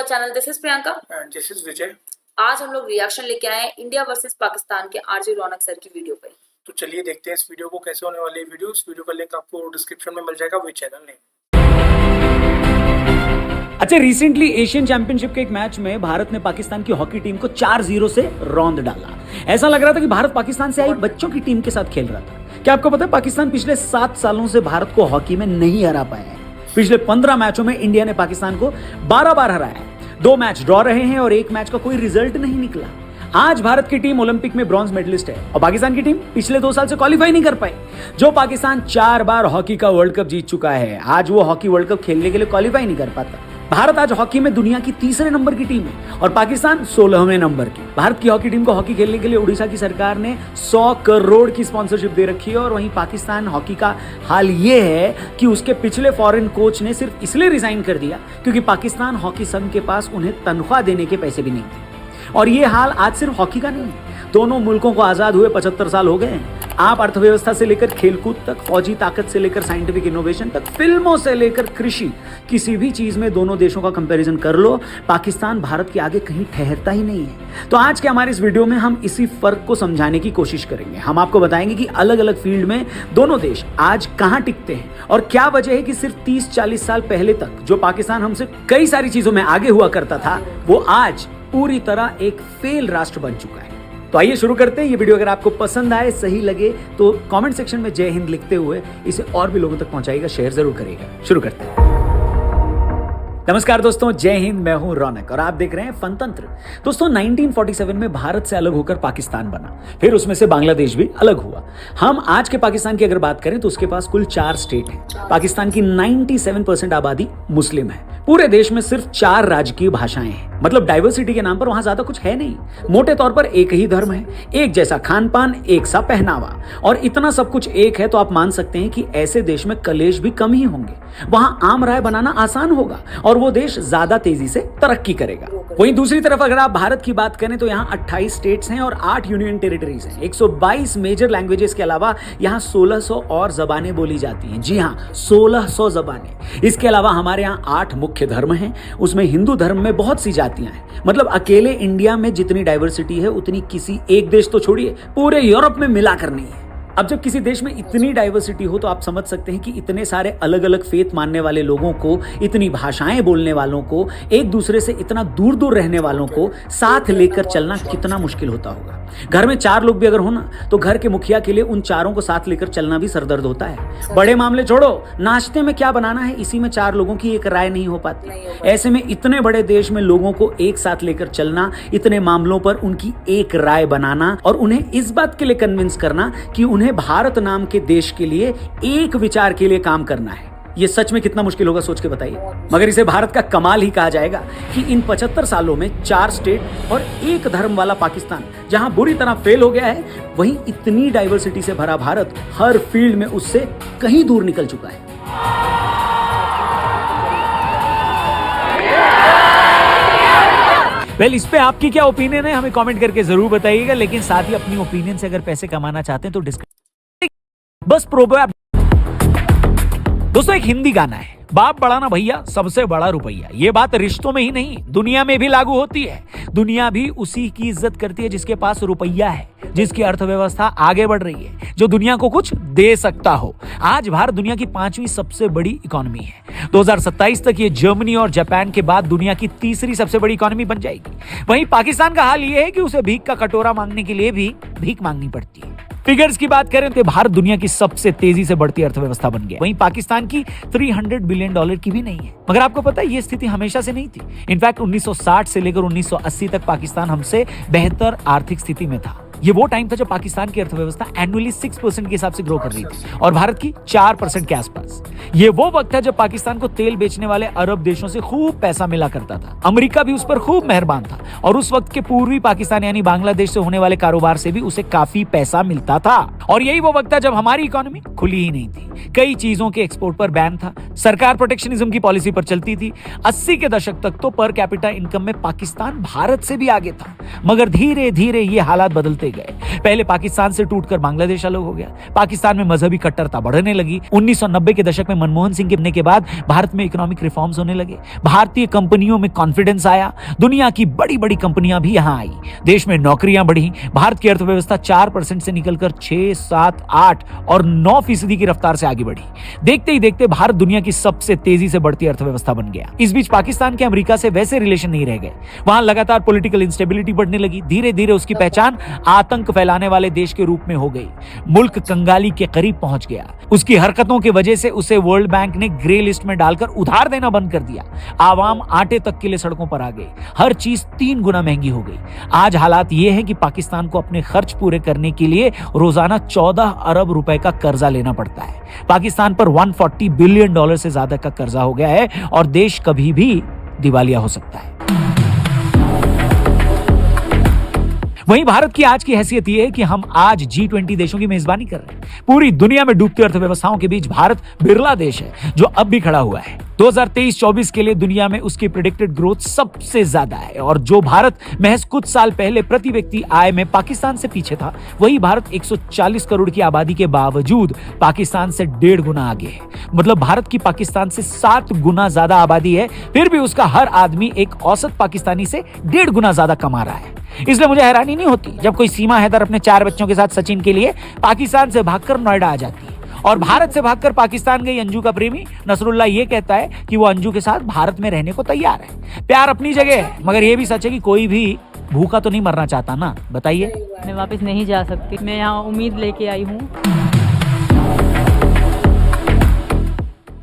Our channel. This is Priyanka and this is Vijay. आज हम लोग रिएक्शन लेके आए हैं इंडिया वर्सेस पाकिस्तान के आरजे रौनक सर की वीडियो पे। तो चलिए देखते हैं इस वीडियो को कैसे होने वाली है। इस वीडियो का लिंक आपको डिस्क्रिप्शन में मिल जाएगा विद चैनल नेम। अच्छा, रिसेंटली एशियन चैंपियनशिप के एक मैच में भारत ने पाकिस्तान की हॉकी टीम को 4-0 से रौंद डाला। ऐसा लग रहा था कि भारत पाकिस्तान से आई बच्चों की टीम के साथ खेल रहा था। क्या आपको पता है, पाकिस्तान पिछले 7 सालों से भारत को हॉकी में नहीं हरा पाया है। पिछले 15 मैचों में इंडिया ने पाकिस्तान को 12 बार हराया है। 2 मैच ड्रॉ रहे हैं और 1 मैच का कोई रिजल्ट नहीं निकला। आज भारत की टीम ओलंपिक में ब्रॉन्ज मेडलिस्ट है और पाकिस्तान की टीम पिछले 2 साल से क्वालिफाई नहीं कर पाई। जो पाकिस्तान 4 बार हॉकी का वर्ल्ड कप जीत चुका है, आज वो हॉकी वर्ल्ड कप खेलने के लिए क्वालिफाई नहीं कर पाता। भारत आज हॉकी में दुनिया की 3रे नंबर की टीम है और पाकिस्तान 16वें नंबर की। भारत की हॉकी टीम को हॉकी खेलने के लिए उड़ीसा की सरकार ने 100 करोड़ की स्पॉन्सरशिप दे रखी है। और वहीं पाकिस्तान हॉकी का हाल ये है कि उसके पिछले फॉरेन कोच ने सिर्फ इसलिए रिजाइन कर दिया क्योंकि पाकिस्तान हॉकी संघ के पास उन्हें तनख्वाह देने के पैसे भी नहीं थे। और ये हाल आज सिर्फ हॉकी का नहीं है, दोनों मुल्कों को आजाद हुए 75 साल हो गए हैं। आप अर्थव्यवस्था से लेकर खेलकूद तक, फौजी ताकत से लेकर साइंटिफिक इनोवेशन तक, फिल्मों से लेकर कृषि, किसी भी चीज में दोनों देशों का कंपैरिजन कर लो, पाकिस्तान भारत के आगे कहीं ठहरता ही नहीं है। तो आज के हमारे इस वीडियो में हम इसी फर्क को समझाने की कोशिश करेंगे। हम आपको बताएंगे कि अलग अलग फील्ड में दोनों देश आज कहां टिकते हैं और क्या वजह है कि सिर्फ 30-40 साल पहले तक जो पाकिस्तान हमसे कई सारी चीजों में आगे हुआ करता था, वो आज पूरी तरह एक फेल राष्ट्र बन चुका है। तो आइए शुरू करते हैं। ये वीडियो अगर आपको पसंद आए, सही लगे तो कमेंट सेक्शन में जय हिंद लिखते हुए इसे और भी लोगों तक पहुंचाइएगा, शेयर जरूर करिएगा। शुरू करते हैं। नमस्कार दोस्तों, जय हिंद। मैं हूं रौनक और आप देख रहे हैं फनतंत्र। दोस्तों, 1947 में भारत से अलग होकर पाकिस्तान बना, फिर उसमें से बांग्लादेश भी अलग हुआ। हम आज के पाकिस्तान की अगर बात करें तो उसके पास कुल 4 स्टेट हैं। पाकिस्तान की 97% आबादी मुस्लिम है। पूरे देश में सिर्फ 4 राजकीय भाषाएं हैं। मतलब डाइवर्सिटी के नाम पर वहां ज्यादा कुछ है नहीं। मोटे तौर पर एक ही धर्म है, एक जैसा खान पान, एक सा पहनावा, और इतना सब कुछ एक है तो आप मान सकते हैं कि ऐसे देश में कलेश भी कम ही होंगे। वहां आम राय बनाना आसान होगा और वो देश ज्यादा तेजी से तरक्की करेगा। वहीं दूसरी तरफ अगर आप भारत की बात करें तो यहाँ 28 स्टेट्स हैं और 8 यूनियन टेरिटरीज हैं। 122 मेजर लैंग्वेजेस के अलावा यहाँ 1600 और जबानें बोली जाती हैं। जी हाँ, 1600 जबानें। इसके अलावा हमारे यहाँ 8 मुख्य धर्म हैं। उसमें हिंदू धर्म में बहुत सी जातियां हैं। मतलब अकेले इंडिया में जितनी डाइवर्सिटी है उतनी किसी एक देश तो छोड़िए, पूरे यूरोप में मिलाकर नहीं है। अब जब किसी देश में इतनी डाइवर्सिटी हो तो आप समझ सकते हैं कि इतने सारे अलग अलग फेथ मानने वाले लोगों को, इतनी भाषाएं बोलने वालों को, एक दूसरे से इतना दूर दूर रहने वालों को साथ लेकर चलना कितना मुश्किल होता होगा। घर में 4 लोग भी अगर हो ना तो घर के मुखिया के लिए उन चारों को साथ लेकर चलना भी सरदर्द होता है। बड़े मामले छोड़ो, नाश्ते में क्या बनाना है इसी में 4 लोगों की एक राय नहीं हो पाती। ऐसे में इतने बड़े देश में लोगों को एक साथ लेकर चलना, इतने मामलों पर उनकी एक राय बनाना और उन्हें इस बात के लिए कन्विंस करना कि उन्हें भारत नाम के देश के लिए एक विचार के लिए काम करना है, ये सच में कितना मुश्किल होगा, सोच के बताइए। मगर इसे भारत का कमाल ही कहा जाएगा कि इन 75 सालों में 4 स्टेट और एक धर्म वाला पाकिस्तान जहां बुरी तरह फेल हो गया है, वहीं इतनी डाइवर्सिटी से भरा भारत हर फील्ड में उससे कहीं दूर निकल चुका है। वेल, इस पे आपकी क्या ओपिनियन है हमें कमेंट करके जरूर बताइएगा। लेकिन साथ ही अपनी ओपिनियन से अगर पैसे कमाना चाहते हैं तो बस प्रोबेब। दोस्तों, एक हिंदी गाना है, बाप बड़ा ना भैया, सबसे बड़ा रुपया। ये बात रिश्तों में ही नहीं दुनिया में भी लागू होती है। दुनिया भी उसी की इज्जत करती है जिसके पास रुपया है, जिसकी अर्थव्यवस्था आगे बढ़ रही है, जो दुनिया को कुछ दे सकता हो। आज भारत दुनिया की 5वीं सबसे बड़ी इकोनॉमी है। 2027 तक ये जर्मनी और जापान के बाद दुनिया की 3री सबसे बड़ी इकोनॉमी बन जाएगी। वहीं पाकिस्तान का हाल ये है कि उसे भीख का कटोरा मांगने के लिए भी भीख मांगनी पड़ती है। फिगर्स की बात करें तो भारत दुनिया की सबसे तेजी से बढ़ती अर्थव्यवस्था बन गया। वहीं पाकिस्तान की $300 बिलियन की भी नहीं है। मगर आपको पता है ये स्थिति हमेशा से नहीं थी। इनफैक्ट 1960 से लेकर 1980 तक पाकिस्तान हमसे बेहतर आर्थिक स्थिति में था। ये वो टाइम था जब पाकिस्तान की अर्थव्यवस्था एनुअली 6% के हिसाब से ग्रो कर रही थी और भारत की 4% के आसपास। ये वो वक्त था जब पाकिस्तान को तेल बेचने वाले अरब देशों से खूब पैसा मिला करता था। अमेरिका भी उस पर खूब मेहरबान था और उस वक्त के पूर्वी पाकिस्तान यानी बांग्लादेश से होने वाले कारोबार से भी उसे काफी पैसा मिलता था। और यही वो वक्त था जब हमारी इकोनॉमी खुली ही नहीं थी। कई चीजों के एक्सपोर्ट पर बैन था, सरकार प्रोटेक्शनिज्म की पॉलिसी पर चलती थी। 80 के दशक तक तो पर कैपिटा इनकम में पाकिस्तान भारत से भी आगे था। मगर धीरे धीरे ये हालात बदलते गए। पहले पाकिस्तान से टूटकर बांग्लादेश अलग हो गया। पाकिस्तान में मजहबी कट्टरता बढ़ने लगी। 1990 के दशक में मनमोहन सिंह के बनने के बाद भारत में इकोनॉमिक रिफॉर्म्स होने लगे, भारतीय कंपनियों में कॉन्फिडेंस आया, दुनिया की बड़ी बड़ी कंपनियां भी यहां आई, देश में नौकरियां बढ़ी, भारत की अर्थव्यवस्था 4% से निकलकर 6, 7, 8 और 9% की रफ्तार से आगे बढ़ी। देखते ही देखते भारत दुनिया की सबसे तेजी से बढ़ती अर्थव्यवस्था बन गया। इस बीच पाकिस्तान के अमेरिका से वैसे रिलेशन नहीं रह गए, वहां लगातार पॉलिटिकल इंस्टेबिलिटी बढ़ने लगी। धीरे धीरे उसकी पहचान आतंक फैलाने वाले देश के रूप में हो गई, मुल्क कंगाली के करीब पहुंच गया। उसकी हरकतों की वजह से उसे वर्ल्ड बैंक ने ग्रे लिस्ट में डालकर उधार देना बंद कर दिया। आवाम आटे तक के लिए सड़कों पर आ गई, हर चीज 3 गुना महंगी हो गई। आज हालात ये है कि पाकिस्तान को अपने खर्च पूरे करने के लिए रोजाना 14 अरब रुपए का कर्जा लेना पड़ता है। पाकिस्तान पर $140 बिलियन से ज्यादा का कर्जा हो गया है और देश कभी भी दिवालिया हो सकता है। वहीं भारत की आज की हैसियत यह है कि हम आज G20 देशों की मेजबानी कर रहे हैं। पूरी दुनिया में डूबती अर्थव्यवस्थाओं के बीच भारत बिरला देश है जो अब भी खड़ा हुआ है। 2023-24 के लिए दुनिया में उसकी प्रेडिक्टेड ग्रोथ सबसे ज्यादा है और जो भारत महज कुछ साल पहले प्रति व्यक्ति आय में पाकिस्तान से पीछे था, वही भारत 140 करोड़ की आबादी के बावजूद पाकिस्तान से 1.5 गुना आगे है। मतलब भारत की पाकिस्तान से 7 गुना ज्यादा आबादी है, फिर भी उसका हर आदमी एक औसत पाकिस्तानी से 1.5 गुना ज्यादा कमा रहा है। इसलिए मुझे हैरानी नहीं होती जब कोई सीमा हैदर अपने 4 बच्चों के साथ सचिन के लिए पाकिस्तान से भागकर नोएडा आ जाती है और भारत से भागकर पाकिस्तान गई अंजू का प्रेमी नसरुल्लाह ये कहता है कि वो अंजू के साथ भारत में रहने को तैयार है। प्यार अपनी जगह है, मगर ये भी सच है कि कोई भी भूखा तो नहीं मरना चाहता ना, बताइए। मैं वापस नहीं जा सकती, मैं यहाँ उम्मीद लेके आई हूँ।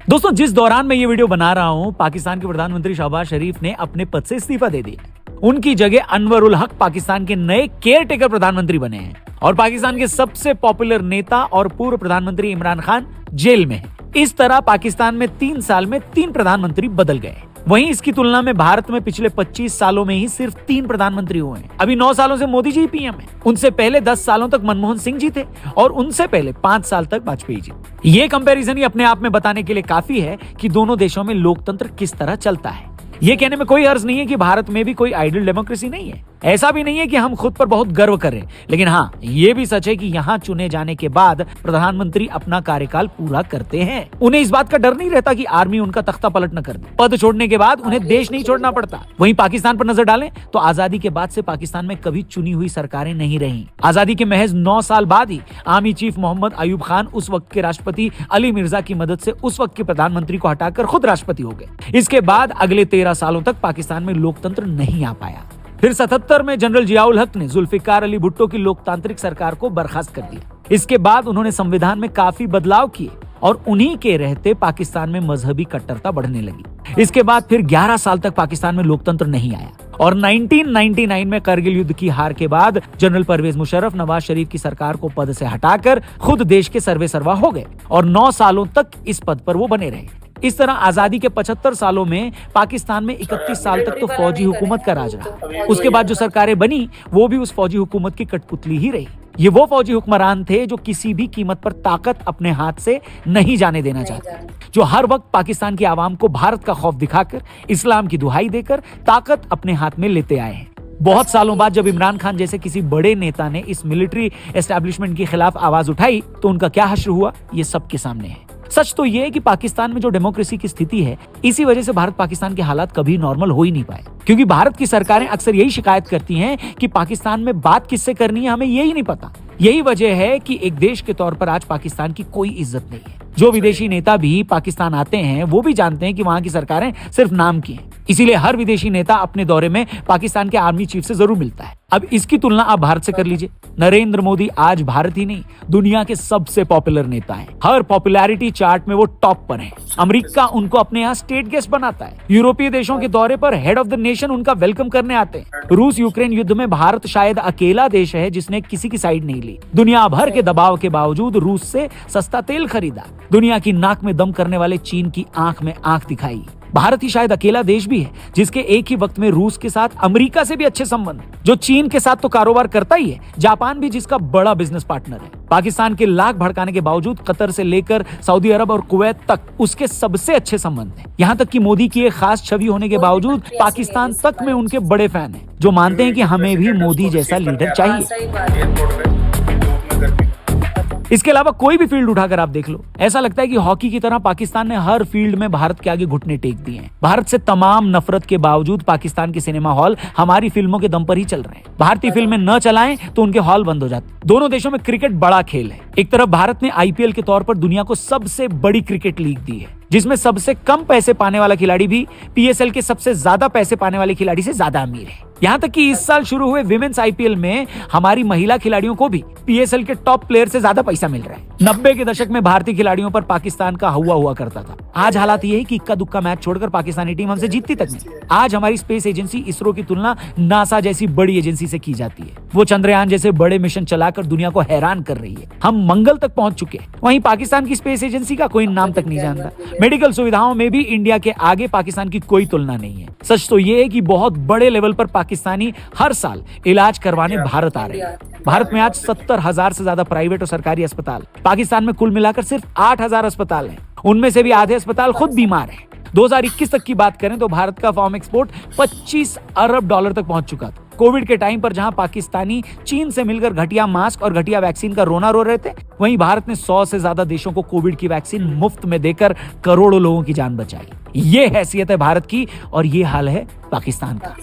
दोस्तों, जिस दौरान मैं ये वीडियो बना रहा हूं, पाकिस्तान के प्रधानमंत्री शहबाज शरीफ ने अपने पद से इस्तीफा दे दिया। उनकी जगह अनवर उल हक पाकिस्तान के नए केयर टेकर प्रधानमंत्री बने हैं और पाकिस्तान के सबसे पॉपुलर नेता और पूर्व प्रधानमंत्री इमरान खान जेल में है। इस तरह पाकिस्तान में 3 साल में 3 प्रधानमंत्री बदल गए। वहीं इसकी तुलना में भारत में पिछले 25 सालों में ही सिर्फ 3 प्रधानमंत्री हुए हैं। अभी 9 सालों से मोदी जी पीएम हैं। उनसे पहले 10 सालों तक मनमोहन सिंह जी थे और उनसे पहले 5 साल तक वाजपेयी जी। ये कंपैरिजन ही अपने आप में बताने के लिए काफी है कि दोनों देशों में लोकतंत्र किस तरह चलता है। ये कहने में कोई हर्ज नहीं है कि भारत में भी कोई आइडियल डेमोक्रेसी नहीं है। ऐसा भी नहीं है कि हम खुद पर बहुत गर्व करें, लेकिन हाँ, ये भी सच है कि यहाँ चुने जाने के बाद प्रधानमंत्री अपना कार्यकाल पूरा करते हैं। उन्हें इस बात का डर नहीं रहता कि आर्मी उनका तख्ता पलट न कर दे। पद छोड़ने के बाद उन्हें देश नहीं छोड़ना पड़ता। वहीं पाकिस्तान पर नजर डालें तो आजादी के बाद से पाकिस्तान में कभी चुनी हुई सरकारें नहीं रही। आजादी के महज 9 साल बाद ही आर्मी चीफ मोहम्मद अयूब खान उस वक्त के राष्ट्रपति अली मिर्जा की मदद से उस वक्त के प्रधानमंत्री को हटाकर खुद राष्ट्रपति हो गए। इसके बाद अगले 13 सालों तक पाकिस्तान में लोकतंत्र नहीं आ पाया। फिर 77 में जनरल जियाउल हक ने जुल्फिकार अली भुट्टो की लोकतांत्रिक सरकार को बर्खास्त कर दिया। इसके बाद उन्होंने संविधान में काफी बदलाव किए और उन्हीं के रहते पाकिस्तान में मजहबी कट्टरता बढ़ने लगी। इसके बाद फिर 11 साल तक पाकिस्तान में लोकतंत्र नहीं आया और 1999 में करगिल युद्ध की हार के बाद जनरल परवेज मुशर्रफ नवाज शरीफ की सरकार को पद से हटाकर खुद देश के सर्वेसर्वा हो गए और 9 सालों तक इस पद पर वो बने रहे। इस तरह आजादी के 75 सालों में पाकिस्तान में 31 साल तक तो फौजी हुकूमत का राज रहा। उसके बाद जो सरकारें बनी वो भी उस फौजी हुकूमत की कठपुतली ही रही। ये वो फौजी हुक्मरान थे जो किसी भी कीमत पर ताकत अपने हाथ से नहीं जाने देना चाहते, जो हर वक्त पाकिस्तान की आवाम को भारत का खौफ दिखाकर, इस्लाम की दुहाई देकर ताकत अपने हाथ में लेते आए हैं। बहुत सालों बाद जब इमरान खान जैसे किसी बड़े नेता ने इस मिलिट्री एस्टैब्लिशमेंट के खिलाफ आवाज उठाई तो उनका क्या हश्र हुआ, ये सबके सामने है। सच तो यह है कि पाकिस्तान में जो डेमोक्रेसी की स्थिति है, इसी वजह से भारत पाकिस्तान के हालात कभी नॉर्मल हो ही नहीं पाए, क्योंकि भारत की सरकारें अक्सर यही शिकायत करती हैं कि पाकिस्तान में बात किससे करनी है हमें यही नहीं पता। यही वजह है कि एक देश के तौर पर आज पाकिस्तान की कोई इज्जत नहीं है। जो विदेशी नेता भी पाकिस्तान आते हैं वो भी जानते हैं कि वहां की सरकारें सिर्फ नाम की हैं। इसीलिए हर विदेशी नेता अपने दौरे में पाकिस्तान के आर्मी चीफ से जरूर मिलता है। अब इसकी तुलना आप भारत से कर लीजिए। नरेंद्र मोदी आज भारत ही नहीं, दुनिया के सबसे पॉपुलर नेता हैं। हर पॉपुलैरिटी चार्ट में वो टॉप पर हैं। अमेरिका उनको अपने यहाँ स्टेट गेस्ट बनाता है। यूरोपीय देशों के दौरे पर हेड ऑफ द नेशन उनका वेलकम करने आते हैं। रूस यूक्रेन युद्ध में भारत शायद अकेला देश है जिसने किसी की साइड नहीं ली। दुनिया भर के दबाव के बावजूद रूस से सस्ता तेल खरीदा। दुनिया की नाक में दम करने वाले चीन की आंख में आंख दिखाई। भारत ही शायद अकेला देश भी है जिसके एक ही वक्त में रूस के साथ अमेरिका से भी अच्छे संबंध, जो चीन के साथ तो कारोबार करता ही है, जापान भी जिसका बड़ा बिजनेस पार्टनर है। पाकिस्तान के लाख भड़काने के बावजूद कतर से लेकर सऊदी अरब और कुवैत तक उसके सबसे अच्छे संबंध हैं। यहाँ तक कि मोदी की एक खास छवि होने के बावजूद पाकिस्तान तक में उनके बड़े फैन हैं, जो मानते हैं कि हमें भी मोदी जैसा लीडर चाहिए। इसके अलावा कोई भी फील्ड उठाकर आप देख लो, ऐसा लगता है कि हॉकी की तरह पाकिस्तान ने हर फील्ड में भारत के आगे घुटने टेक दिए हैं। भारत से तमाम नफरत के बावजूद पाकिस्तान के सिनेमा हॉल हमारी फिल्मों के दम पर ही चल रहे हैं। भारतीय फिल्में न चलाएं तो उनके हॉल बंद हो जाते। दोनों देशों में क्रिकेट बड़ा खेल है। एक तरफ भारत ने आईपीएल के तौर पर दुनिया को सबसे बड़ी क्रिकेट लीग दी है, जिसमें सबसे कम पैसे पाने वाला खिलाड़ी भी पीएसएल के सबसे ज्यादा पैसे पाने वाले खिलाड़ी से ज्यादा अमीर है। यहाँ तक कि इस साल शुरू हुए विमेंस आईपीएल में हमारी महिला खिलाड़ियों को भी पीएसएल के टॉप प्लेयर से ज्यादा पैसा मिल रहा है। 90 के दशक में भारतीय खिलाड़ियों पर पाकिस्तान का हवा हुआ करता था। आज हालात ये है कि इक्का दुक्का मैच छोड़कर पाकिस्तानी टीम हमसे जीतती तक नहीं। आज हमारी स्पेस एजेंसी इसरो की तुलना नासा जैसी बड़ी एजेंसी से की जाती है। वो चंद्रयान जैसे बड़े मिशन चलाकर दुनिया को हैरान कर रही है। हम मंगल तक पहुंच चुके हैं। वहीं पाकिस्तान की स्पेस एजेंसी का कोई नाम तक नहीं जानता। मेडिकल सुविधाओं में भी इंडिया के आगे पाकिस्तान की कोई तुलना नहीं है। सच तो ये है कि बहुत बड़े लेवल पर पाकिस्तानी हर साल इलाज करवाने भारत आ रहे हैं। भारत में आज 70,000 से ज्यादा प्राइवेट और सरकारी अस्पताल। पाकिस्तान में कुल मिलाकर सिर्फ 8,000 अस्पताल हैं। उनमें से भी आधे अस्पताल खुद बीमार हैं। 2021 तक की बात करें तो भारत का फार्म एक्सपोर्ट 25 अरब डॉलर तक पहुंच चुका था। कोविड के टाइम पर जहां पाकिस्तानी चीन से मिलकर घटिया मास्क और घटिया वैक्सीन का रोना रो रहे थे, वहीं भारत ने 100 से ज्यादा देशों को कोविड की वैक्सीन मुफ्त में देकर करोड़ों लोगों की जान बचाई। ये हैसियत है भारत की और ये हाल है पाकिस्तान का।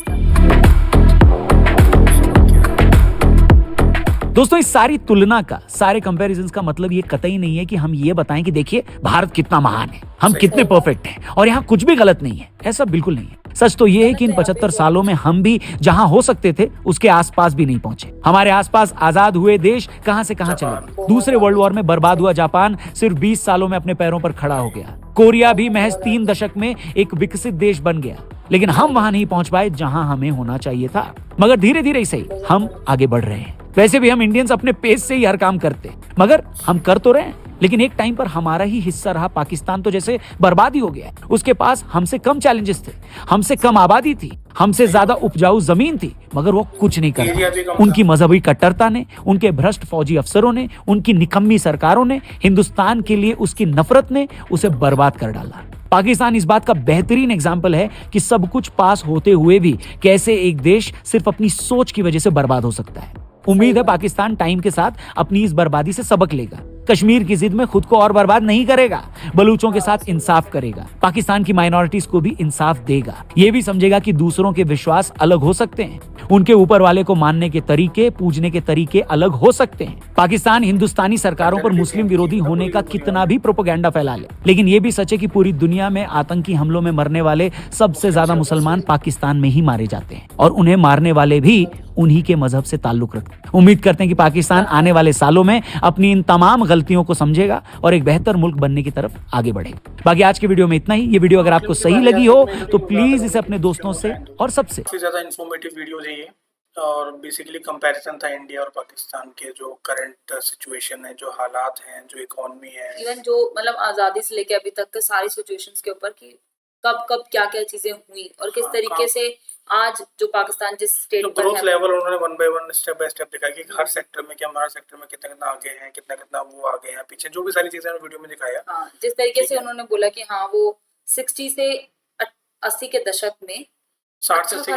दोस्तों, इस सारी तुलना का, सारे कंपैरिजंस का मतलब ये कतई नहीं है कि हम ये बताएं कि देखिए भारत कितना महान है, हम कितने परफेक्ट हैं और यहाँ कुछ भी गलत नहीं है। ऐसा बिल्कुल नहीं है। सच तो ये है कि इन 75 सालों में हम भी जहां हो सकते थे उसके आसपास भी नहीं पहुंचे। हमारे आसपास आजाद हुए देश कहां से कहां चले गए। दूसरे वर्ल्ड वॉर में बर्बाद हुआ जापान सिर्फ 20 सालों में अपने पैरों पर खड़ा हो गया। कोरिया भी महज 3 दशक में एक विकसित देश बन गया। लेकिन हम वहां नहीं पहुंच पाए जहां हमें होना चाहिए था। मगर धीरे धीरे ही सही हम आगे बढ़ रहे हैं। वैसे भी हम इंडियंस अपने पेस से ही हर काम करते हैं, मगर हम कर तो रहे हैं। लेकिन एक टाइम पर हमारा ही हिस्सा रहा पाकिस्तान तो जैसे बर्बाद ही हो गया। उसके पास हमसे कम चैलेंजेस थे, हमसे कम आबादी थी, हमसे ज्यादा उपजाऊ जमीन थी, मगर वो कुछ नहीं कर पाए। उनकी मजहबी कट्टरता ने, उनके भ्रष्ट फौजी अफसरों ने, उनकी निकम्मी सरकारों ने, हिंदुस्तान के लिए उसकी नफरत ने उसे बर्बाद कर डाला। पाकिस्तान इस बात का बेहतरीन एग्जाम्पल है कि सब कुछ पास होते हुए भी कैसे एक देश सिर्फ अपनी सोच की वजह से बर्बाद हो सकता है। उम्मीद है पाकिस्तान टाइम के साथ अपनी इस बर्बादी से सबक लेगा। कश्मीर की जिद में खुद को और बर्बाद नहीं करेगा, बलूचों के साथ इंसाफ करेगा, पाकिस्तान की माइनॉरिटीज को भी इंसाफ देगा। ये भी समझेगा कि दूसरों के विश्वास अलग हो सकते हैं, उनके ऊपर वाले को मानने के तरीके, पूजने के तरीके अलग हो सकते हैं। पाकिस्तान हिंदुस्तानी सरकारों पर मुस्लिम विरोधी होने का कितना भी प्रोपेगेंडा फैला ले, लेकिन ये भी सच है कि पूरी दुनिया में आतंकी हमलों में मरने वाले सबसे ज्यादा मुसलमान पाकिस्तान में ही मारे जाते हैं और उन्हें मारने वाले भी उन्हीं के मजहब से ताल्लुक रखते हैं। उम्मीद करते हैं कि पाकिस्तान आने वाले सालों में अपनी इन तमाम गलतियों को समझेगा और एक बेहतर मुल्क बनने की तरफ आगे बढ़ेगा। बाकी आज की वीडियो में इतना ही। ये वीडियो अगर आपको सही लगी हो तो प्लीज इसे अपने दोस्तों से और सबसे ज्यादा इन्फॉर्मेटिव वीडियो है ये, और बेसिकली कंपैरिजन था इंडिया और पाकिस्तान के जो करंट सिचुएशन है, जो हालात हैं, जो इकोनॉमी है, इवन जो मतलब आजादी से लेके अभी तक के सारी सिचुएशंस के ऊपर कि कब कब क्या क्या चीजें हुई और किस तरीके से आज जो पाकिस्तान जिस स्टेट पर ग्रोथ है, लेवल उन्होंने one by one step by step दिखाया कि हर सेक्टर में, कि हमारे सेक्टर में कितना कितना आगे हैं, कितना कितना वो आगे हैं, पीछे जो भी सारी चीजें वीडियो में दिखाया। हाँ, जिस तरीके से उन्होंने बोला कि हाँ वो 60 से 80 के दशक में 60 से अच्छा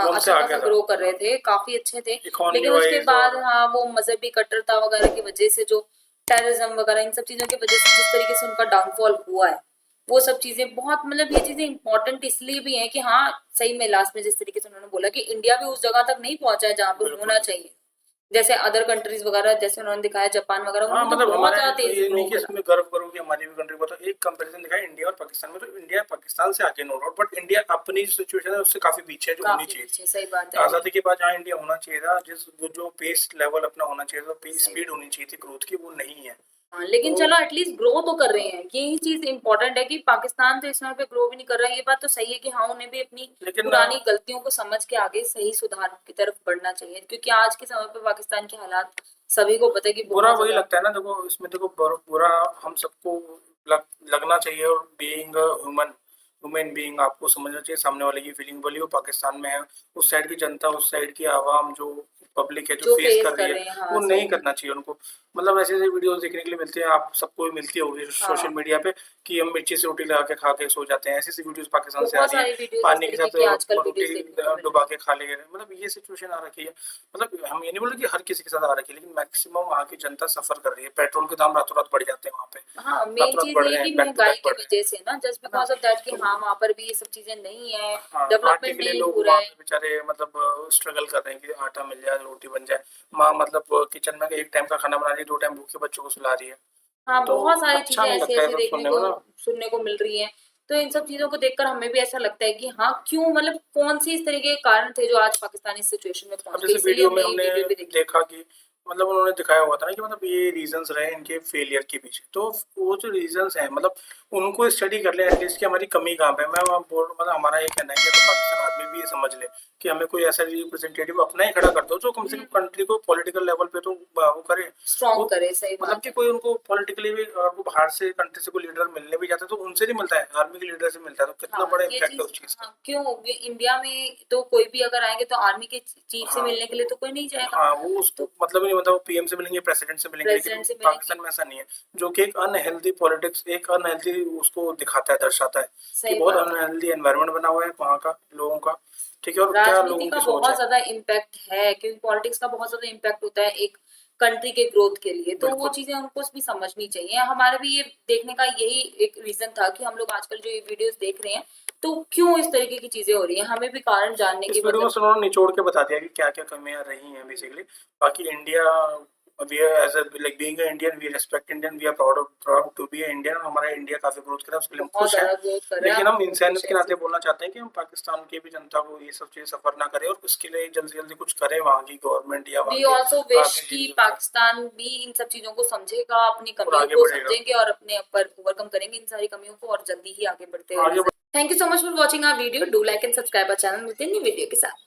खासा ग्रो कर रहे थे, काफी अच्छे थे। लेकिन उसके बाद हाँ वो मजहबी कट्टरता वगैरह की वजह से, जो टेररिज्म वगैरह इन सब चीजों की वजह से जिस तरीके से उनका डाउनफॉल हुआ है, वो सब चीजें बहुत मतलब ये चीजें इंपॉर्टेंट इसलिए भी हैं कि हाँ सही में लास्ट में जिस तरीके से उन्होंने बोला कि इंडिया भी उस जगह तक नहीं पहुंचा है जहाँ पे होना चाहिए, जैसे अदर कंट्रीज वगैरह, जैसे उन्होंने दिखाया जापान वगैरह, हाँ, मतलब बहुत ज्यादा तेज इसमें गर्व करूँ कि हमारी भी कंट्री को, तो एक कंपैरिजन दिखाया इंडिया और पाकिस्तान में, तो इंडिया पाकिस्तान से आगे नो डाउट, बट इंडिया अपनी सिचुएशन है उससे काफी पीछे है जो होनी चाहिए। सही बात है। आजादी के बाद जहाँ इंडिया होना चाहिए था, जो पेस लेवल अपना होना चाहिए था, स्पीड होनी चाहिए थी ग्रोथ की, वो नहीं है। हाँ, लेकिन चलो एटलीस्ट ग्रो तो कर रहे हैं, यही चीज इंपॉर्टेंट है कि पाकिस्तान तो इस समय पे ग्रो भी नहीं कर रहा है। ये बात तो सही है कि हाँ उन्हें भी अपनी पुरानी गलतियों को समझ के आगे सही सुधार की तरफ बढ़ना चाहिए, क्योंकि आज के समय पे पाकिस्तान के हालात सभी को पता है कि बुरा वही लगता है ना। देखो इसमें देखो बुरा हम सबको लगना चाहिए, और बीइंग ह्यूमन बीइंग आपको समझना चाहिए सामने वाले की फीलिंग, बोली वो पाकिस्तान में है, उस साइड की जनता, उस साइड की आवाम, जो पब्लिक है जो फेस कर रही है, वो नहीं करना चाहिए उनको। मतलब ऐसे ऐसे वीडियोस देखने के लिए मिलते हैं, आप सबको भी मिलती होगी सोशल मीडिया पे कि हम मिर्ची से रोटी लगा के खा के सो जाते हैं। ऐसी ऐसी वीडियोस पाकिस्तान से आ बहुत रही सारी है, वीडियोस पानी इस के तरीके साथ की आजकल रोटी वीडियोस देखने को मिल डुबा के खा ले, मतलब ये सिचुएशन आ रखी है। मतलब हम ये नहीं बोल रहे कि हर किसी के साथ आ रखी है, लेकिन मैक्सिमम वहाँ की जनता सफर कर रही है। पेट्रोल के दाम रातों रात बढ़ जाते हैं वहाँ पे, हाँ, मेन रातों रात चीज बढ़ ये रहे कि हैं, बैक टू महंगाई बैक की बढ़ रहे हैं। वजह से ना, जस्ट बिकॉज ऑफ दैट कि तो हाँ वहाँ पर भी ये सब चीजें नहीं है, हाँ, आटे डेवलपमेंट के लिए नहीं लोग हो रहा वहाँ है। पे बेचारे मतलब स्ट्रगल कर रहे हैं कि आटा मिल जाए, रोटी बन जाए। माँ मतलब किचन में एक टाइम का खाना बना रही है, 2 टाइम भूखे बच्चों को सुला रही है। हाँ, तो बहुत सारी अच्छा चीजें नहीं ऐसी लगता है ऐसी सब देखने सुनने को में ना। सुनने को मिल रही हैं। तो इन सब चीजों को देखकर हमें भी ऐसा लगता है कि हाँ क्यों, मतलब कौन सी इस तरीके के कारण थे जो आज पाकिस्तान इस सिचुएशन में अब पहुंच गई, जैसे इसीलिए वीडियो में हमने ये हमने वीडियो भी देखी। देखा कि मतलब उन्होंने दिखाया हुआ था ना कि मतलब ये रीजंस रहे इनके फेलियर के पीछे। तो वो जो रीजंस हैं मतलब उनको स्टडी कर ले एटलीस्ट कि हमारी कमी कहाँ पे है। मैं बोल मतलब हमारा ये कहना है कि अगर पाकिस्तान आदमी भी ये समझ ले कि हमें कोई ऐसा रिप्रेजेंटेटिव अपना ही खड़ा कर दो जो कम से कम कंट्री को पॉलिटिकल लेवल पे तो वो करे, स्ट्रॉन्ग वो करे, सही मतलब बात कि है। कोई उनको पॉलिटिकली भी वो बाहर से कंट्री से कोई लीडर मिलने भी जाता है तो उनसे नहीं मिलता है, आर्मी के लीडर से मिलता है। तो कितना हाँ बड़ा ये इम्पैक्ट है चीज, उस चीज का। हाँ क्यों, ये इंडिया में तो कोई भी अगर आएंगे तो आर्मी के चीफ से हाँ मिलने के लिए तो कोई नहीं जाएगा। हाँ, वो उसको मतलब ही नहीं, मतलब वो पीएम से मिलेंगे, प्रेसिडेंट से मिलेंगे, लेकिन प्रेसिडेंट से मिलेंगे, पाकिस्तान में ऐसा नहीं है। जो कि एक अनहेल्दी पॉलिटिक्स, एक अनहेल्दी उसको दिखाता है, दर्शाता है कि सही बहुत बात है। अनहेल्दी एनवायरनमेंट बना हुआ है वहाँ का लोगों का। ठीक है, और क्या राजनीति लोगों का की सोच बहुत है। ज्यादा इम्पैक्ट है, क्योंकि पॉलिटिक्स का बहुत ज्यादा इम्पैक्ट होता है एक कंट्री के ग्रोथ के लिए। तो वो बिल्कुल। चीजें उनको भी समझनी चाहिए। हमारा भी ये देखने का यही एक रीजन था कि हम लोग आजकल जो ये वीडियोस देख रहे हैं तो क्यों इस तरीके की चीजें हो रही हैं, हमें भी कारण जानने इस की वीडियो में मतलब। से उन्होंने निचोड़ के बता दिया कि क्या क्या कमियां रही हैं बेसिकली। बाकी India, we are as like being a Indian, we respect Indian, we are proud to be Indian. हमारा इंडिया काफी ग्रोथ कर रहा है, उसके लिए हम बहुत खुश हैं। ज्यादा ग्रोथ कर रहा है, लेकिन हम हम बहुत खुश इंसानियत हैं के इस नाते चीज बोलना चाहते हैं कि हम पाकिस्तान की भी जनता को ये सब चीजें सफर ना करें और उसके लिए जल्दी से जल्दी कुछ करें वहाँ की गवर्नमेंट या वहाँ वी के ऑल्सो विश आर्मी कि लीडर को, पाकिस्तान भी इन सब चीजों को समझेगा, अपनी और कमियों आगे को बढ़ेगा, समझेंगे और अपने ऊपर ओवरकम करेंगे इन सारी कमियों को और जल्दी ही आगे बढ़ते हुए आगे नजर। Thank you so much for watching our video, do like and subscribe our channel, मिलते हैं न्यू वीडियो के साथ।